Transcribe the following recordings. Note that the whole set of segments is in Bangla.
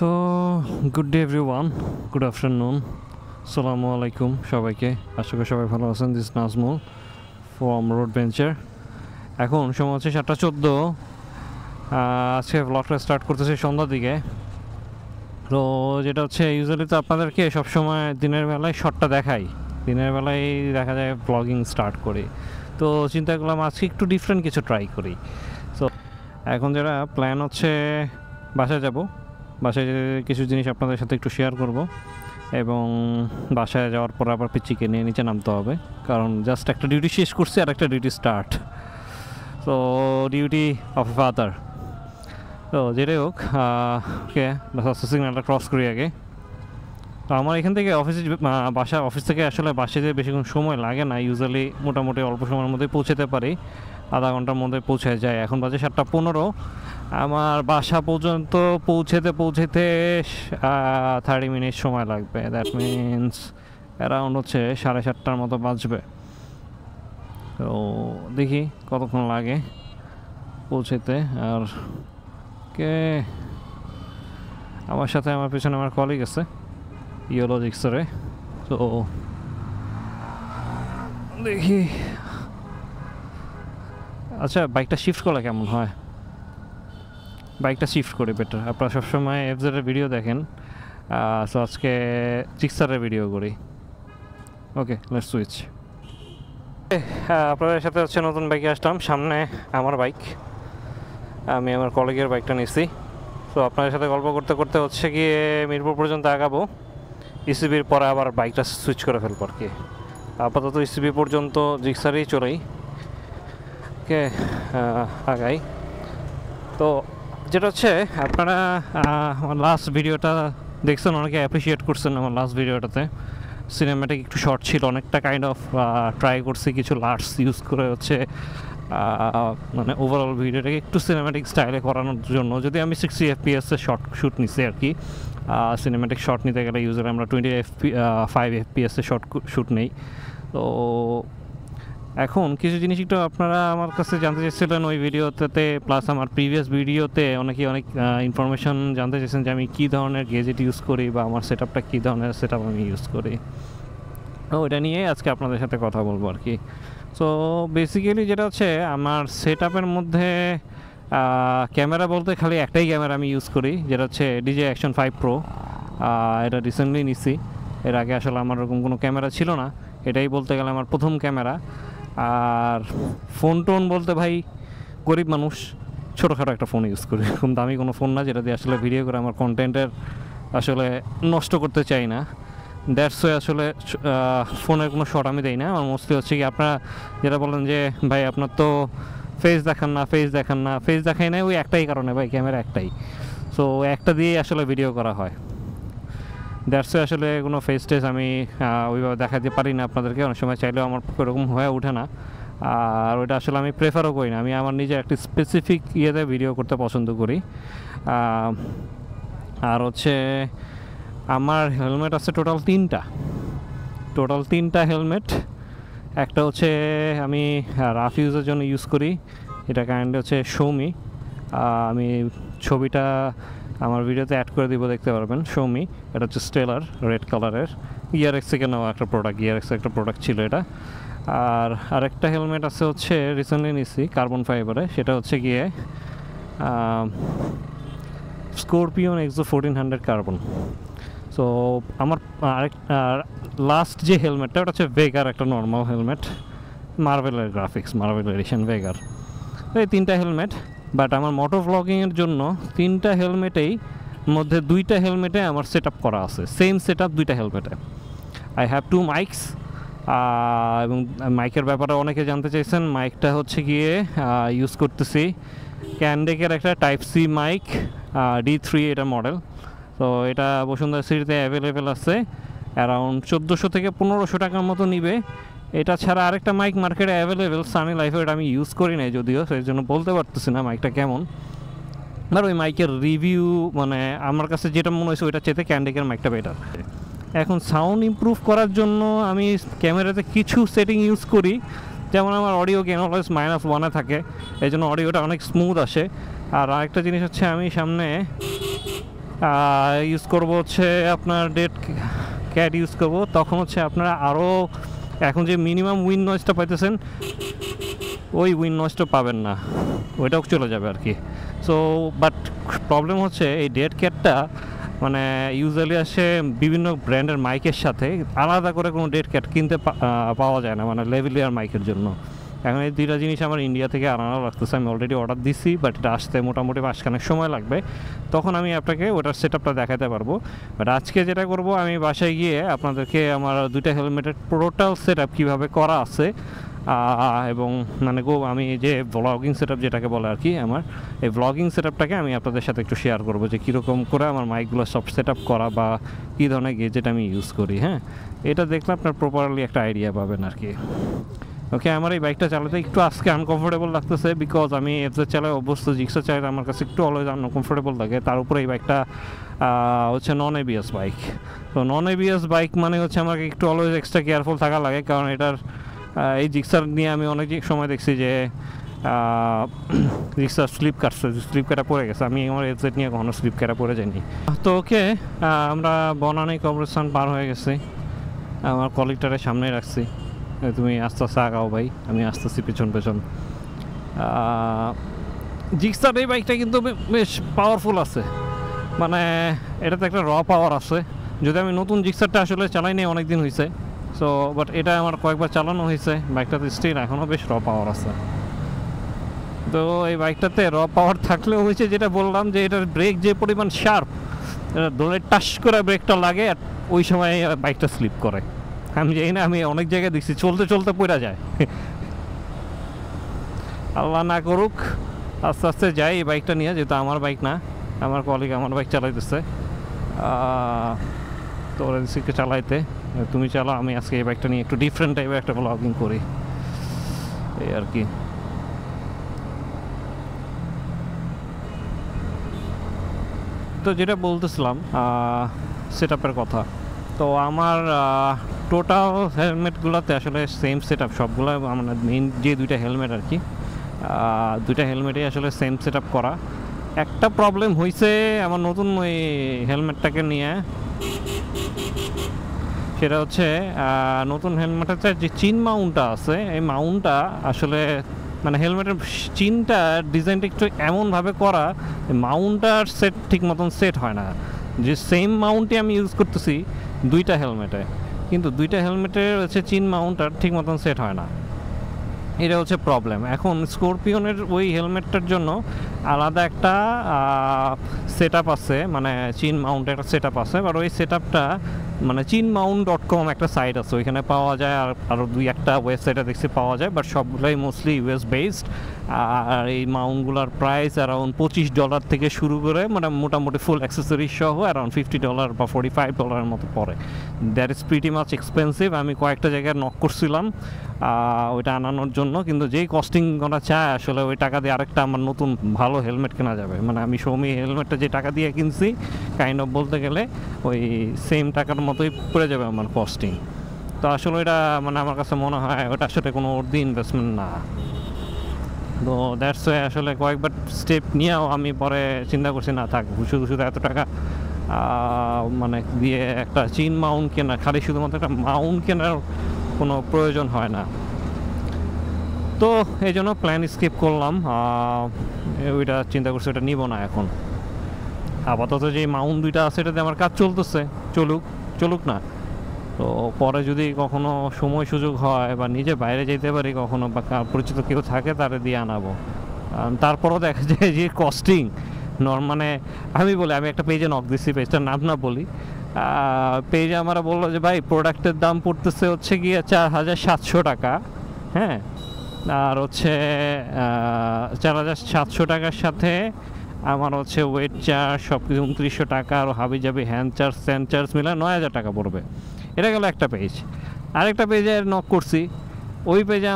So good day everyone, good afternoon, আসসালামু আলাইকুম সবাইকে। আশা করি সবাই ভালো আছেন। This Nazmul from road venture. এখন সময় হচ্ছে 7:14। আজকে ব্লগটা স্টার্ট করতেছি সন্ধ্যার দিকে। তো যেটা হচ্ছে ইউজুয়ালি তো আপনাদেরকে সবসময় দিনের বেলায় শর্টটা দেখাই, দিনের বেলায় দেখা যায় ব্লগিং স্টার্ট করি। তো চিন্তা করলাম আজকে একটু ডিফারেন্ট কিছু ট্রাই করি। সো এখন যেটা প্ল্যান হচ্ছে বাসায় যাব, বাসায় কিছু জিনিস আপনাদের সাথে একটু শেয়ার করব, এবং বাসায় যাওয়ার পর আবার পিচ্চিকে নিয়ে নিচে নামতে হবে, কারণ জাস্ট একটা ডিউটি শেষ করছি আর একটা ডিউটি স্টার্ট। তো ডিউটি অফ এ ফাদার। তো যেটাই হোক, ওকে সিগন্যালটা ক্রস করি আগে। তো আমার এখান থেকে অফিস থেকে আসলে বাসায় যেতে বেশিক্ষণ সময় লাগে না, ইউজুয়ালি মোটামুটি অল্প সময়ের মধ্যে পৌঁছাতে পারি, আধা ঘন্টার মধ্যে পৌঁছে যায়। এখন বাজে 7:15। আমার বাসা পর্যন্ত পৌঁছতে 30 মিনিট সময় লাগবে। দ্যাট মিনস অ্যারাউন্ড হচ্ছে 7:30টার মতো বাজবে। তো দেখি কতক্ষণ লাগে পৌঁছতে। আর কে আমার সাথে, আমার পেছনে আমার কলিগ আছে ইওলজিক্সরে। তো দেখি, আচ্ছা বাইকটা শিফট করলে কেমন হয়? বাইকটা শিফট করি বেটার। আপনারা সবসময় এফজেডের ভিডিও দেখেন, সো আজকে জিক্সারের ভিডিও করি। ওকে, লেটস সুইচ। আপনাদের সাথে হচ্ছে নতুন বাইকে আসলাম। সামনে আমার বাইক, আমি আমার কলিগের বাইকটা নিচ্ছি। তো আপনাদের সাথে গল্প করতে করতে হচ্ছে গিয়ে মিরপুর পর্যন্ত আগাবো। ইসিবির পরে আবার বাইকটা সুইচ করে ফেলবো আর কি। আপাতত ইসিবি পর্যন্ত জিক্সারেই চলেই। ওকে, আগাই। তো যেটা হচ্ছে, আপনারা আমার লাস্ট ভিডিওটা দেখছেন, অনেকে অ্যাপ্রিসিয়েট করছেন আমার লাস্ট ভিডিওটাতে। সিনেম্যাটিক একটু শর্ট ছিল, অনেকটা কাইন্ড অফ ট্রাই করছি কিছু লাস্ট ইউজ করে হচ্ছে মানে ওভারঅল ভিডিওটাকে একটু সিনেম্যাটিক স্টাইলে করানোর জন্য। যদি আমি 60 FPS শর্ট শ্যুট নিচ্ছি আর কি। সিনেম্যাটিক শর্ট নিতে গেলে ইউজুয়ালি আমরা 25 FPS শর্ট শ্যুট নেই। তো এখন কিছু জিনিস একটু আপনারা আমার কাছে জানতে চাইছিলেন ওই ভিডিওতে, প্লাস আমার প্রিভিয়াস ভিডিওতে অনেক ইনফরমেশন জানতে চাইছেন যে আমি কী ধরনের গেজেট ইউজ করি বা আমার সেট আপটা কী ধরনের সেট আপ আমি ইউজ করি। ওইটা নিয়ে আজকে আপনাদের সাথে কথা বলবো আর কি। সো বেসিক্যালি যেটা হচ্ছে, আমার সেট আপের মধ্যে ক্যামেরা বলতে খালি একটাই ক্যামেরা আমি ইউজ করি, যেটা হচ্ছে DJI Action 5 Pro। এটা রিসেন্টলি নিছি। এর আগে আসলে আমার ওরকম কোনো ক্যামেরা ছিল না, এটাই বলতে গেলে আমার প্রথম ক্যামেরা। আর ফোন টোন বলতে ভাই গরিব মানুষ, ছোটোখাটো একটা ফোন ইউজ করি, এরকম দামি কোনো ফোন না যেটা দিয়ে আসলে ভিডিও করে আমার কন্টেন্টের আসলে নষ্ট করতে চাই না। দ্যাটস ওয়ে আসলে ফোনের কোনো শট আমি দেই না। আমার মোস্টলি হচ্ছে কি, আপনারা যেটা বলেন যে ভাই আপনার তো ফেস দেখান না, ফেস দেখাই না, ওই একটাই কারণে ভাই, ক্যামেরা একটাই। সো একটা দিয়েই আসলে ভিডিও করা হয়। দ্যাটস ওয়ে আসলে কোনো ফেস টেস আমি ওইভাবে দেখাতে পারি না আপনাদেরকে, অনেক সময় চাইলেও আমার ওরকম হয়ে ওঠে না। আর ওইটা আসলে আমি প্রেফারও করি না। আমি আমার নিজের একটি স্পেসিফিক ইয়েতে ভিডিও করতে পছন্দ করি। আর হচ্ছে আমার হেলমেট আছে টোটাল 3টা হেলমেট। একটা হচ্ছে আমি রাফ ইউজের জন্য ইউজ করি, এটা কাইন্ডলি হচ্ছে শৌমি। আমি ছবিটা আমার ভিডিওতে অ্যাড করে দিব, দেখতে পারবেন। শৌমি, এটা হচ্ছে স্টেলার রেড কালারের, ইয়ারএক্স থেকে নেওয়া একটা প্রোডাক্ট, ইয়ারএক্সের একটা প্রোডাক্ট ছিল এটা। আর আরেকটা হেলমেট আছে হচ্ছে রিসেন্টলি নিচ্ছি কার্বন ফাইবারে, সেটা হচ্ছে গিয়ে স্করপিয়ন এক্সো 1400 কার্বন। সো আমার লাস্ট যে হেলমেটটা, ওটা হচ্ছে ভেগার একটা নর্মাল হেলমেট, মার্ভেলের গ্রাফিক্স, মার্ভেল এডিশন ভেগার। এই 3টা হেলমেট। বাট আমার মোটো ভ্লগিংয়ের জন্য 3টা হেলমেটেই মধ্যে 2টা হেলমেটে আমার সেট আপ করা আছে, সেম সেট আপ 2টা হেলমেটে। I have 2 Mike's. এবং মাইকের ব্যাপারে অনেকে জানতে চাইছেন। মাইকটা হচ্ছে গিয়ে ইউজ করতেছি ক্যান্ডেকের একটা Type-C মাইক, D3 এটা মডেল। তো এটা বসুন্ধরা সিটিতে অ্যাভেলেবেল আছে, অ্যারাউন্ড 1400 থেকে 1500 টাকার মতো নিবে। এটা ছাড়া আরেকটা মাইক মার্কেটে অ্যাভেলেবেল, সানি লাইফে, এটা আমি ইউজ করি নাই যদিও, সেই জন্য বলতে পারতেছি না মাইকটা কেমন। আর ওই মাইকের রিভিউ মানে আমার কাছে যেটা মনে হয়েছে ওইটা চেয়ে ক্যান্ডেকের মাইকটা বেটার। এখন সাউন্ড ইমপ্রুভ করার জন্য আমি ক্যামেরাতে কিছু সেটিং ইউজ করি, যেমন আমার অডিও গেন অলওয়েজ -1-এ থাকে, এই জন্য অডিওটা অনেক স্মুথ আসে। আর আরেকটা জিনিস হচ্ছে, আমি সামনে ইউজ করব হচ্ছে আপনার ডেড ক্যাট ইউজ করব, তখন হচ্ছে আপনারা আরও এখন যে মিনিমাম উইন্ড নয়েজটা পাইতেছেন ওই উইন্ড নয়েজটা পাবেন না, ওইটাও চলে যাবে আর কি। সো বাট প্রবলেম হচ্ছে এই ডেড ক্যাটটা মানে ইউজুয়ালি আসে বিভিন্ন ব্র্যান্ডের মাইকের সাথে, আলাদা করে কোনো ডেড ক্যাট কিনতে পাওয়া যায় না মানে লেভেলিয়ার মাইকের জন্য। এখন এই দুইটা জিনিস আমার ইন্ডিয়া থেকে আনানো লাগতেছে, আমি অলরেডি অর্ডার দিছি, বাট এটা আসতে মোটামুটি মাসখানেক সময় লাগবে, তখন আমি আপনাকে ওটার সেট আপটা দেখাতে পারবো। বাট আজকে যেটা করব, আমি বাসায় গিয়ে আপনাদেরকে আমার দুইটা হেলমেটের টোটাল সেট আপ কীভাবে করা আছে এবং মানে আমি যে ব্লগিং সেট আপ যেটাকে বলে আর কি, আমার এই ব্লগিং সেট আপটাকে আমি আপনাদের সাথে একটু শেয়ার করবো যে কীরকম করে আমার মাইকগুলো সব সেট আপ করা বা কী ধরনের গেজেট আমি ইউজ করি। হ্যাঁ, এটা দেখলে আপনার প্রপারলি একটা আইডিয়া পাবেন আর কি। ওকে, আমার এই বাইকটা চালাতে একটু আজকে আনকমফোর্টেবল লাগতেছে, বিকজ আমি এফজেড চালাই অভ্যস্ত, জিক্সার চালাতে আমার কাছে একটু অলওয়েজ আনকমফোর্টেবল লাগে। তার উপরে এই বাইকটা হচ্ছে নন এবিএস বাইক। তো নন এবিএস বাইক মানে হচ্ছে আমাকে একটু অলওয়েজ এক্সট্রা কেয়ারফুল থাকা লাগে, কারণ এটার এই জিক্সার নিয়ে আমি অনেক সময় দেখছি যে জিক্সার স্লিপ কাটা পড়ে গেছে। আমি আমার এফজেড নিয়ে কখনো স্লিপ কাটা পড়ে যাইনি। তো ওকে, আমরা বনানী কবরস্থান পার হয়ে গেছি, আমার কলিগটারে সামনে রাখছি, তুমি আস্তে আস্তে আগাও ভাই, আমি আসতেছি পেছন পেছন। জিক্সার এই বাইকটা কিন্তু বেশ পাওয়ারফুল আছে, মানে এটাতে একটা র পাওয়ার আছে। যদি আমি নতুন জিক্সারটা আসলে চালাই নিয়ে অনেক দিন হয়েছে, সো বাট এটা আমার কয়েকবার চালানো হয়েছে, বাইকটাতে স্টিল এখনও বেশ র পাওয়ার আছে। তো এই বাইকটাতে র পাওয়ার থাকলেও হয়েছে যেটা বললাম, যে এটার ব্রেক যে পরিমাণ শার্প, এটা দৌড়ে টাস করে ব্রেকটা লাগে আর ওই সময় বাইকটা স্লিপ করে। আমি জানি না, আমি অনেক জায়গায় দেখছি চলতে চলতে পড়ে যায়। আল্লাহ না করুক, আস্তে আস্তে যাই এই বাইকটা নিয়ে, যেহেতু আমার বাইক না, আমার কলিগ আমার বাইক চালাইতেছে। তো ওরা দিকে চালাইতে, তুমি চালাও, আমি আজকে এই বাইকটা নিয়ে একটু ডিফারেন্ট টাইপের একটা ব্লগিং করি, এই আর কি। তো যেটা বলতেছিলাম সেট আপের কথা, তো আমার টোটাল হেলমেটগুলোতে আসলে সেম সেট আপ সবগুলো, আমার মেইন যে দুইটা হেলমেট আর কি, দুইটা হেলমেটই আসলে সেম সেট আপ করা। একটা প্রবলেম হয়েছে আমার নতুন ওই হেলমেটটাকে নিয়ে, সেটা হচ্ছে নতুন হেলমেটের যে চিন মাউন্টটা আছে, এই মাউন্টটা আসলে মানে হেলমেটের চিনটা ডিজাইনটা একটু এমনভাবে করা, মাউন্টটার সেট ঠিক মতন সেট হয় না। যে সেম মাউন্টই আমি ইউজ করতেছি দুইটা হেলমেটে, কিন্তু দুইটা হেলমেটের হচ্ছে চিন মাউন্টটা ঠিক মতন সেট হয় না, এটা হচ্ছে প্রবলেম। এখন স্করপিওনের ওই হেলমেটটার জন্য আলাদা একটা সেট আপ আছে, মানে চিন মাউন্টের একটা সেট আপ আছে, বাট ওই সেট আপটা মানে chinmount.com একটা সাইট আছে, ওইখানে পাওয়া যায়, আর আরও দুই একটা ওয়েবসাইটে দেখছি পাওয়া যায়, বাট সবগুলোই মোস্টলি ইউএস বেসড। আর এই মাউন্টগুলোর প্রাইস অ্যারাউন্ড $25 থেকে শুরু করে, মানে মোটামুটি ফুল অ্যাক্সেসরিজ সহ অ্যারাউন্ড $50 বা $45 মতো পড়ে। That is pretty much expensive. আমি কয়েকটা জায়গায় নক করছিলাম ওইটা আনানোর জন্য, কিন্তু যেই কস্টিং ওরা চায় আসলে ওই টাকা দিয়ে আরেকটা আমার নতুন ভালো হেলমেট কেনা যাবে। মানে আমি সৌমি হেলমেটটা যে টাকা দিয়ে কিনছি, কাইন্ড অফ বলতে গেলে ওই সেম টাকার মতোই পড়ে যাবে আমার কস্টিং। তো আসলে এটা মানে আমার কাছে মনে হয় ওটা আসলে কোনো অর্ধি ইনভেস্টমেন্ট না। তো দ্যাটস ওয়াই আসলে কয়েকবার স্টেপ নিয়েও আমি পরে চিন্তা করছি না থাক, শুধু শুধু এত টাকা মানে দিয়ে একটা চিন মাউন্ট কেনা, খালি শুধুমাত্র একটা মাউন্ট কেনার কোনো প্রয়োজন হয় না। তো এই জন্য প্ল্যান স্কিপ করলাম, ওইটা চিন্তা করছি ওটা নিব না এখন। আপাতত যে মাউন্ট দুইটা আছে এটাতে আমার কাজ চলতেছে, চলুক না। তো পরে যদি কখনো সময় সুযোগ হয় বা নিজে বাইরে যেতে পারি কখনো, বা পরিচিত কেউ থাকে তারে দিয়ে আনাবো। তারপরও দেখা যায় যে কস্টিং মানে আমি বলি, আমি একটা পেজে নক দিচ্ছি, পেজটার নাম না বলি, পেজে আমরা বললো যে ভাই প্রোডাক্টের দাম পড়তেছে হচ্ছে গিয়ে 4700 টাকা, হ্যাঁ, আর হচ্ছে 4700 টাকার সাথে আমার হচ্ছে ওয়েট চার্জ সব কিছু 2900 টাকা, আর হাবি যাবি হ্যান্ড চার্জ স্যান্ড চার্জ মিলে 9000 টাকা পড়বে। এটা গেল একটা পেজ। আরেকটা পেজে নক করছি, ওই পেজে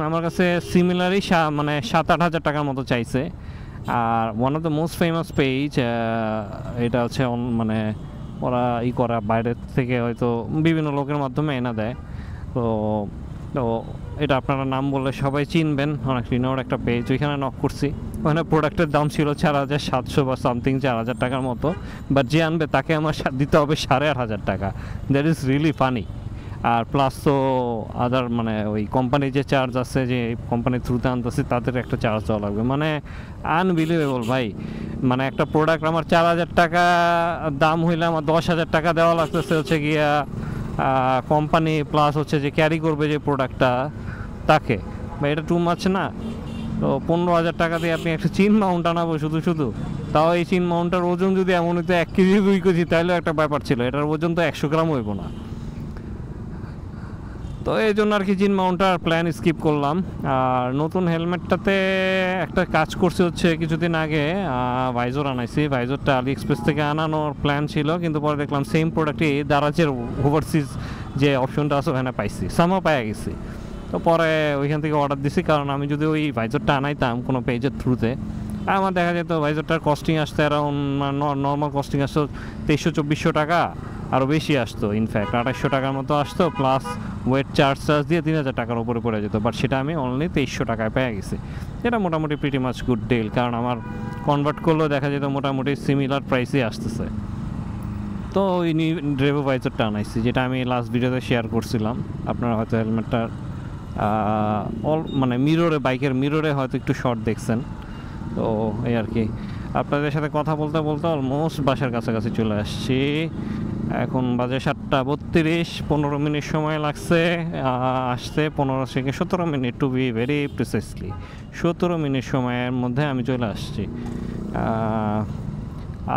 আমার কাছে সিমিলারই মানে 7-8 হাজার টাকার মতো চাইছে। আর one of the most famous page, এটা হচ্ছে মানে ওরা করা বাইরের থেকে হয়তো বিভিন্ন লোকের মাধ্যমে এনে দেয়। তো এটা আপনারা নাম বললে সবাই চিনবেন, অনেক রিনোর একটা পেজ, ওইখানে নক করছি। ওখানে প্রোডাক্টের দাম ছিল 4700 বা সামথিং 4000 টাকার মতো, বাট যে আনবে তাকে আমার দিতে হবে 8500 টাকা। That is really funny. আর প্লাস তো আদার মানে ওই কোম্পানির যে চার্জ আছে, যে কোম্পানির থ্রুতে আনতেছি তাদের একটা চার্জ দেওয়া লাগবে, মানে আনবিলিভেবল ভাই। মানে একটা প্রোডাক্ট আমার 4000 টাকা দাম হইলে আমার 10,000 টাকা দেওয়া লাগতেছে হচ্ছে গিয়া কোম্পানি, প্লাস হচ্ছে যে ক্যারি করবে যে প্রোডাক্টটা তাকে। বা এটা টু মাছ না? তো 15,000 টাকা দিয়ে আপনি একটা চিন মাউন্ট আনাবো শুধু শুধু, তাও এই চিন মাউন্টটার ওজন যদি এমন হইতো 1 কেজি 2 কেজি তাহলেও একটা ব্যাপার ছিল, এটার ওজন তো 100 গ্রাম হইব না। তো এই জন্য আর কি জিন মাউন্টার প্ল্যান স্কিপ করলাম। আর নতুন হেলমেটটাতে একটা কাজ করছে হচ্ছে কিছুদিন আগে ভাইজর আনাইছি। ভাইজরটা আলি এক্সপ্রেস থেকে আনানোর প্ল্যান ছিল, কিন্তু পরে দেখলাম সেম প্রোডাক্টই দারাজের ওভারসিজ যে অপশনটা আছে ওখানে পাইছি, সামও পাই গেছি। তো পরে ওইখান থেকে অর্ডার দিছি, কারণ আমি যদি ওই ভাইজরটা আনাইতাম কোনো পেজের থ্রুতে, আমার দেখা যেত ভাইজরটার কস্টিং আসতো অ্যারাউন্ড, নর্মাল কস্টিং আসতো 2300-2400 টাকা, আরও বেশি আসতো, ইনফ্যাক্ট 2800 টাকার মতো আসতো, প্লাস ওয়েট চার্জ দিয়ে 3000 টাকার উপরে পড়ে যেত। বাট সেটা আমি অনলি 2300 টাকায় পেয়ে গেছি। এটা মোটামুটি প্রিটি মাচ গুড ডিল, কারণ আমার কনভার্ট করলেও দেখা যেত মোটামুটি সিমিলার প্রাইসেই আসতেছে। তো ওই ড্রেভো ভাইজারটা আনাইছি, যেটা আমি লাস্ট ভিডিওতে শেয়ার করছিলাম। আপনারা হয়তো হেলমেটটার মানে মিররে, বাইকের মিররে হয়তো একটু শর্ট দেখছেন। তো এই আর কি, আপনাদের সাথে কথা বলতে বলতে অলমোস্ট বাসার কাছাকাছি চলে আসছি। এখন বাজে 7:32, 15 মিনিট সময় লাগছে আসতে, 15 থেকে 17 minute to be very precisely. 17 minute সময়ের মধ্যে আমি চলে আসছি।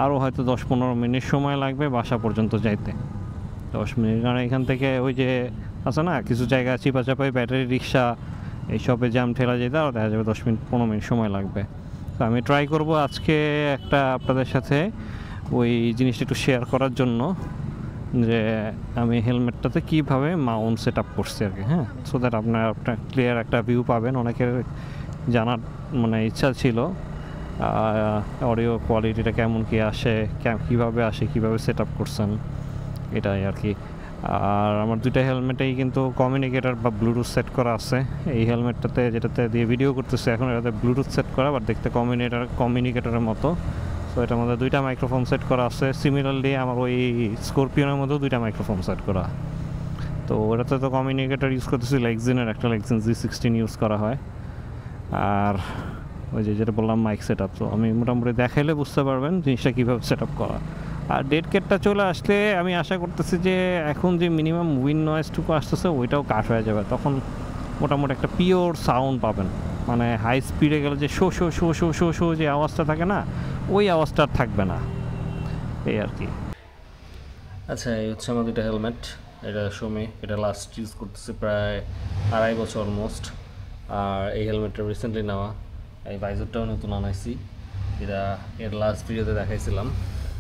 আরও হয়তো 10-15 মিনিট সময় লাগবে বাসা পর্যন্ত যাইতে। 10 মিনিট, কারণ এখান থেকে ওই যে আছে না কিছু জায়গা চিপাচাপাই ব্যাটারি রিক্সা এইসবে জ্যাম ঠেলা যেতে, আর দেখা যাবে 10-15 মিনিট সময় লাগবে। তো আমি ট্রাই করব আজকে একটা আপনাদের সাথে ওই জিনিসটা একটু শেয়ার করার জন্য, যে আমি হেলমেটটাতে কীভাবে মাউন্ট সেট আপ করছি আর কি। হ্যাঁ, সো দ্যাট আপনার ক্লিয়ার একটা ভিউ পাবেন। অনেকের জানার মানে ইচ্ছা ছিল অডিও কোয়ালিটিটা কেমন কী আসে, কীভাবে আসে, কীভাবে সেট আপ করছেন, এটাই আর কি। আর আমার দুইটা হেলমেটেই কিন্তু কমিউনিকেটর বা ব্লুটুথ সেট করা আছে। এই হেলমেটটাতে যেটাতে দিয়ে ভিডিও করতেছে এখন, এটাতে ব্লুটুথ সেট করা, বাট দেখতে কমিউনিকেটরের মতো। তো এটার মধ্যে দুইটা মাইক্রোফোন সেট করা আছে। সিমিলারলি আমার ওই স্করপিওনের মধ্যেও দুইটা মাইক্রোফোন সেট করা। তো ওটাতে তো কমিউনিকেটর ইউজ করতেছি লেক্সিনের, একটা লেক্সিন G16 ইউজ করা হয়। আর ওই যেটা বললাম মাইক সেট আপ, তো আমি মোটামুটি দেখাইলে বুঝতে পারবেন জিনিসটা কীভাবে সেট আপ করা। আর ডেড কেটটা চলে আসলে আমি আশা করতেছি যে এখন যে মিনিমাম উইন্ড নয়েজটুকু আসতেছে ওইটাও কাট হয়ে যাবে, তখন মোটামুটি একটা পিওর সাউন্ড পাবেন। মানে হাই স্পিডে গেলে যে show show show show show show যে আওয়াজটা থাকে না, ওই আওয়াজটা আর থাকবে না, এই আর কি। আচ্ছা, এই হচ্ছে আমার দুটো হেলমেট। এটা শোমি, এটা লাস্ট ইউজ করতেছি প্রায় 2.5 বছর অলমোস্ট। আর এই হেলমেটটা রিসেন্টলি নেওয়া। এই ভাইজারটাও নতুন আনাইছি, এটা এর লাস্ট ভিডিওতে দেখাইছিলাম।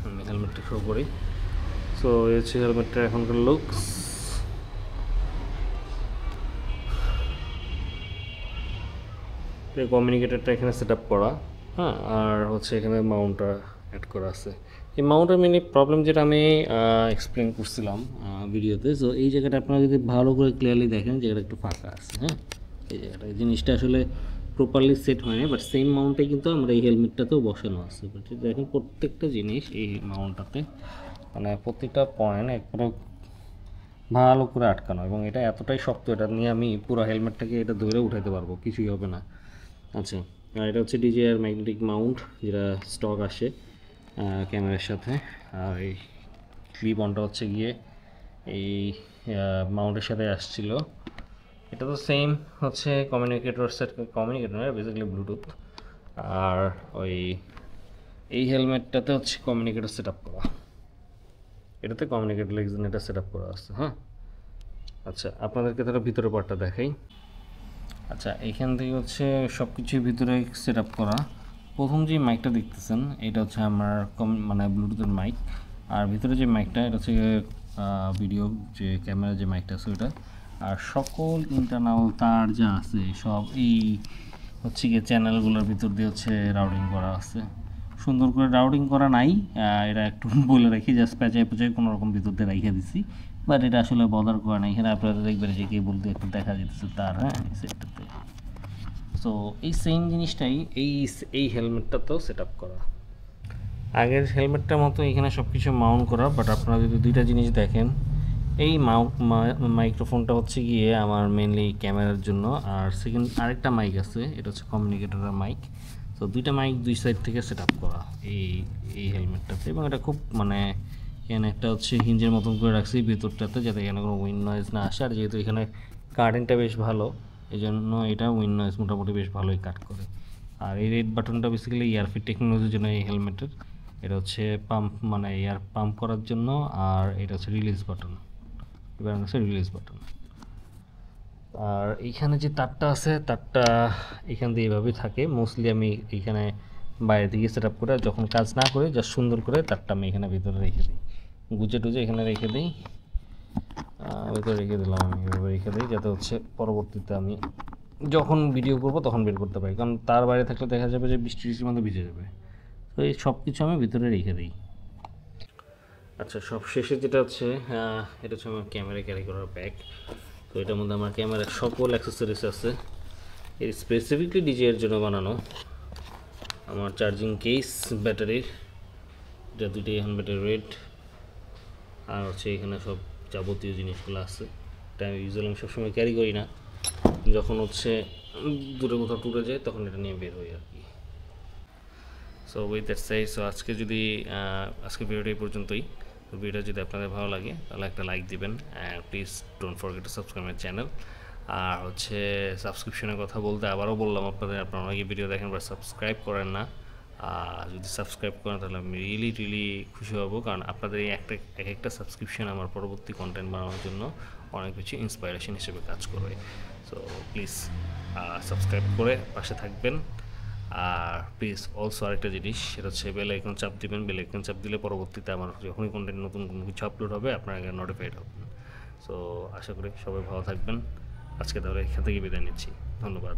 আমি হেলমেটটা শো করি। সো এই হচ্ছে হেলমেটটার এখনকার লুকস। কমিউনিকেটরটা এখানে সেট আপ করা, হ্যাঁ, আর হচ্ছে এখানে মাউন্টটা অ্যাড করা আছে। এই মাউন্টের মেনলি প্রবলেম যেটা আমি এক্সপ্লেন করছিলাম ভিডিওতে, সো এই জায়গাটা আপনারা যদি ভালো করে ক্লিয়ারলি দেখেন, জায়গাটা একটু ফাঁকা আছে। হ্যাঁ, এই জায়গাটা, এই জিনিসটা আসলে প্রপারলি সেট হয়নি, বাট সেম মাউন্টে কিন্তু আমরা এই হেলমেটটাতেও বসানো আছে। বাট দেখেন প্রত্যেকটা জিনিস এই মাউন্টটাতে, মানে প্রত্যেকটা পয়েন্ট একবারে ভালো করে আটকানো, এবং এটা এতটাই শক্ত, এটা নিয়ে আমি পুরো হেলমেটটাকে এটা ধরে উঠাতে পারবো, কিছুই হবে না। আচ্ছা, আর এটা হচ্ছে DJI ম্যাগনেটিক মাউন্ট, যেটা স্টক আসে ক্যামেরার সাথে। আর এই ক্লিপ অনটা হচ্ছে গিয়ে এই মাউন্টের সাথে আসছিল। এটা তো সেম হচ্ছে communicator set, communicator basically Bluetooth. আর ওই এই হেলমেটটাতে হচ্ছে কমিউনিকেটর সেট আপ করা, এটাতে কমিউনিকেটর লেগজিন এটা সেট আপ করা আছে। হ্যাঁ, আচ্ছা, আপনাদেরকে তারা ভিতরে পার্টটা দেখাই। আচ্ছা, এইখান থেকে হচ্ছে সব কিছুই ভিতরে সেট আপ করা। প্রথম যে মাইকটা দেখতেছেন এটা হচ্ছে আমার মানে ব্লুটুথের মাইক। আর ভিতরে যে মাইকটা এটা হচ্ছে ভিডিও যে ক্যামেরা যে মাইকটা আছে ওইটা। আর সকল ইন্টারনাল তার যা আছে সব এই হচ্ছে গিয়ে চ্যানেলগুলোর ভিতর দিয়ে হচ্ছে রাউটিং করা আছে। সুন্দর করে রাউটিং করা নাই, এটা একটু বলে রাখি, জাস্ট প্যাচায় প্যাচায় কোনো রকম ভিতর দিয়ে রেখে দিছি, বাট এটা আসলে বদার করা নাই। এখানে আপনারা দেখবেন যে কেবল দিয়ে একটু দেখা যেতেছে তার, হ্যাঁ এই সেটটাতে। সো এই সেম জিনিসটাই এই হেলমেটটাতেও সেট আপ করা, আগের হেলমেটটার মতো এখানে সব কিছু মাউন্ট করা। বাট আপনারা যদি দুইটা জিনিস দেখেন, এই মাইক্রোফোনটা হচ্ছে গিয়ে আমার মেনলি ক্যামেরার জন্য, আর সেকেন্ড আরেকটা মাইক আছে, এটা হচ্ছে কমিউনিকেটরের মাইক। তো দুইটা মাইক দুই সাইড থেকে সেট আপ করা এই হেলমেটটাতে, এবং এটা খুব মানে এখানে একটা হচ্ছে হিঞ্জের মতন করে রাখছি ভিতরটাতে, যাতে এখানে কোনো উইন্ড নয়েজ না আসে। আর যেহেতু এখানে কারেন্টটা বেশ ভালো, এই জন্য এটা উইন্ড নয়েজ মোটামুটি বেশ ভালোই কাট করে। আর এই রেড বাটনটা বেসিক্যালি এয়ারফিট টেকনোলজির জন্য এই হেলমেটের, এটা হচ্ছে পাম্প মানে এয়ার পাম্প করার জন্য, আর এটা হচ্ছে রিলিজ বাটন, এবার হচ্ছে রিলিজ বাটন। আর এইখানে যে তারটা আছে, তারটা এখান দিয়ে এভাবেই থাকে মোস্টলি। আমি এইখানে বাইরে দিকে সেট আপ করে যখন কাজ না করি, জাস্ট সুন্দর করে তারটা আমি এখানে ভিতরে রেখে দিই, গুজে টুজে এখানে রেখে দিই, ভিতরে রেখে দিলাম আমি, এভাবে রেখে দিই, যাতে হচ্ছে পরবর্তীতে আমি যখন ভিডিও করবো তখন বের করতে পারি। কারণ তার বাইরে থাকলে দেখা যাবে যে বৃষ্টির মধ্যে ভিজে যাবে। তো এই সব কিছু আমি ভিতরে রেখে দিই। আচ্ছা, সব শেষে যেটা হচ্ছে, এটা হচ্ছে আমার ক্যামেরা ক্যারি করার ব্যাগ। তো এটার মধ্যে আমার ক্যামেরার সকল অ্যাক্সেসরিজ আছে, এর স্পেসিফিকলি ডিজের জন্য বানানো। আমার চার্জিং কেস ব্যাটারির, এটা দুইটাই এখন ব্যাটারি রেড, আর হচ্ছে এখানে সব যাবতীয় জিনিসগুলো আছে। এটা আমি ইউজুয়ালি আমি সবসময় ক্যারি করি না, যখন হচ্ছে দূরে কোথাও ট্যুরে যায় তখন এটা নিয়ে বের হই আর কি। So with that side, so আজকে যদি আজকে ভিডিওটা এই পর্যন্তই। তো ভিডিওটা যদি আপনাদের ভালো লাগে তাহলে একটা লাইক দিবেন, and please don't forget to subscribe my channel. আর হচ্ছে সাবস্ক্রিপশনের কথা বলতে আবারও বললাম আপনাদের, আপনারা অনেকে ভিডিও দেখেন বা সাবস্ক্রাইব করেন না। যদি সাবস্ক্রাইব করেন তাহলে আমি রিয়েলি খুশি হব, কারণ আপনাদের এই এক একটা সাবস্ক্রিপশন আমার পরবর্তী কন্টেন্ট বানানোর জন্য অনেক কিছু ইন্সপাইরেশন হিসেবে কাজ করবে। সো প্লিজ সাবস্ক্রাইব করে পাশে থাকবেন। আর প্লিজ অলসো আরেকটা জিনিস, সেটা হচ্ছে বেল আইকন চাপ দিবেন। বেল আইকন চাপ দিলে পরবর্তীতে আমার যখনই কন্টেন্ট নতুন কোনো কিছু আপলোড হবে আপনারা আগে নোটিফাইড হবেন। সো আশা করি সবাই ভালো থাকবেন। আজকে তাহলে এখান থেকে বিদায় নিচ্ছি, ধন্যবাদ।